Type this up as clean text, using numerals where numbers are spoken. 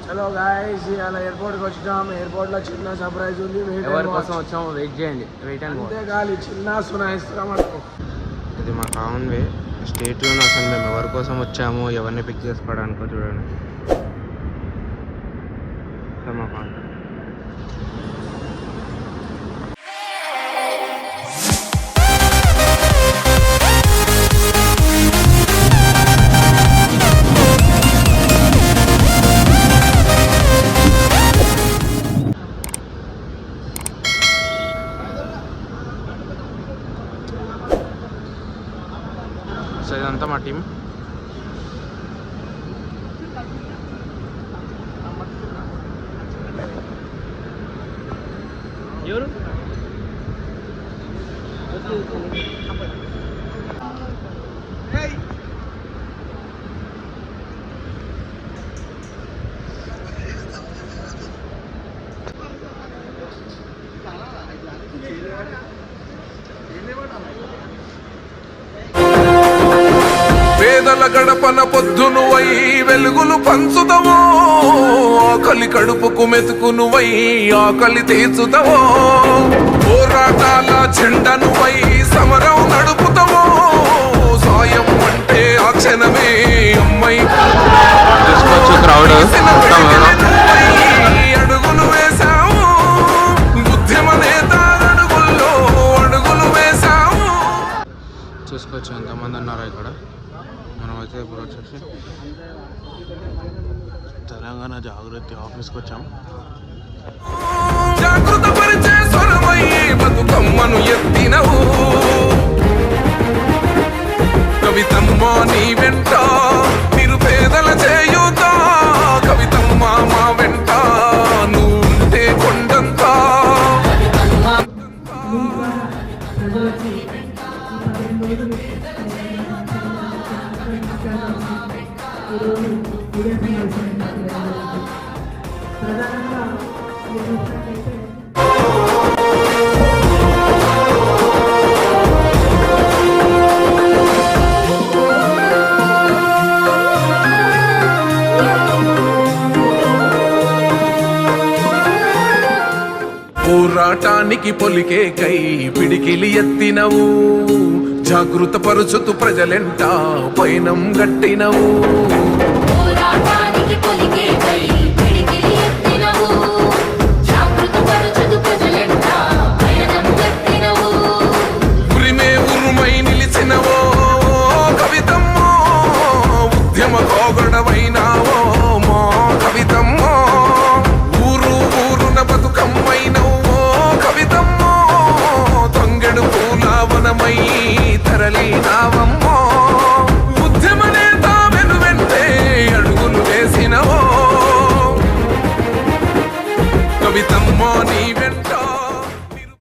Hello guys, ఇవాళ ఎయిర్పోర్ట్కి వచ్చినాం. ఎయిర్పోర్ట్లో చిన్న సర్ప్రైజ్ ఉంది. ఎవరి కోసం వచ్చాము వెయిట్ చేయండి. వెయిట్ అండ్ అంతే గాలి చిన్న సునాయిస్తున్నాం అనుకో. ఇది మా కామన్ వే. స్టేట్యూన్. అసలు మేము ఎవరి కోసం వచ్చాము, ఎవరిని పిక్ చేసుకోవడానికో చూడండి. మా కాంటాక్ట్ సో ఇదంతా మా టీం. ఎవరు పేదల గడపన పొద్దునువై వెలుగులు పంచుతావో, ఆకలి కడుపుకు మెతుకునువై ఆకలి తీర్చుతావో, పోరాటాల చెండనువై సమరం నడుపుతావో, సాయం అంటే ఆ క్షణమే అమ్మాయి అడుగులు వేశావు, బుద్ధిమ నేత అడుగుల్లో అడుగులు వేశావు. చూసుకోవచ్చు ఎంతమంది అన్నారు ఇక్కడ. మనమైతే ఇప్పుడు వచ్చేసి తెలంగాణ జాగృతి ఆఫీస్కి వచ్చాం. జాగృత పరిచే స్వరమై బతుకమ్మను ఎత్తినవు, కవితమ్మ నీ వెంట నిరుపేదల చేయుత, కవితమ్మ మా వెంట నువ్వుంటే కొండంతా. పోరాటానికి పొలికే కై పిడికిలి ఎత్తినవు, జాగృత పరుచుతూ ప్రజలెంట పైనం గట్టినవు. ఉరిమే ఉరుమై నిలిచినవో కవితమ్మో, ఉద్యమ కోగడవైనావో మా కవితమ్మో, ఊరు ఊరున బతుకమ్మైనవో కవితమ్మో, తంగెడు పూలవనమై తరలినావమ్మో, ఉద్యమ నేత వెనువెంటే అడుగులు వేసినవో, కవితమ్మో నీవే